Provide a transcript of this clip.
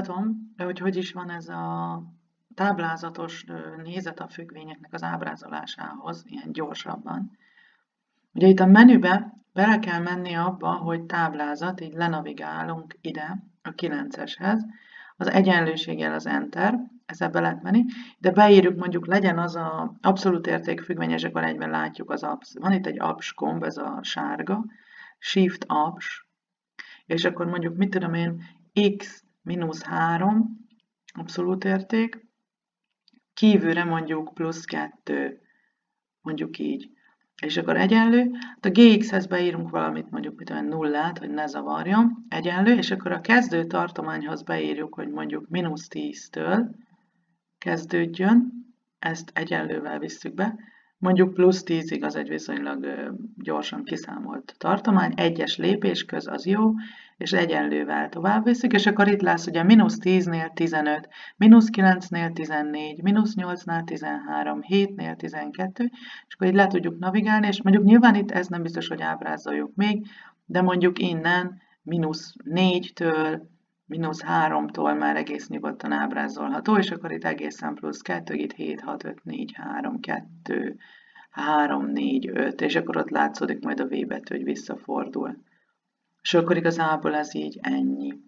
Látom, hogy is van ez a táblázatos nézet a függvényeknek az ábrázolásához, ilyen gyorsabban. Ugye itt a menübe bele kell menni abba, hogy táblázat, így lenavigálunk ide a 9-eshez, az egyenlőséggel az Enter, ezzel be lehet menni, de beírjuk mondjuk legyen az a abszolút érték függvény, és akkor egyben látjuk az absz. Van itt egy abs gomb, ez a sárga, Shift abs, és akkor mondjuk mit tudom én, x -3 abszolút érték, kívülre mondjuk +2, mondjuk így. És akkor egyenlő, a gx-hez beírunk valamit, mondjuk mit olyan 0-át, hogy ne zavarjon, egyenlő, és akkor a kezdő tartományhoz beírjuk, hogy mondjuk -10-től kezdődjön, ezt egyenlővel visszük be, mondjuk +10-ig az egy viszonylag gyorsan kiszámolt tartomány, egyes lépésköz az jó, és egyenlővel tovább visszük, és akkor itt lesz ugye -10-nél 15, -9-nél 14, -8-nál 13, 7-nél 12, és akkor így le tudjuk navigálni, és mondjuk nyilván itt ez nem biztos, hogy ábrázoljuk még, de mondjuk innen -4-től, -3-tól már egész nyugodtan ábrázolható, és akkor itt egészen +2, itt 7, 6, 5, 4, 3, 2, 3, 4, 5, és akkor ott látszódik majd a V betű, hogy visszafordul. És akkor igazából ez így ennyi.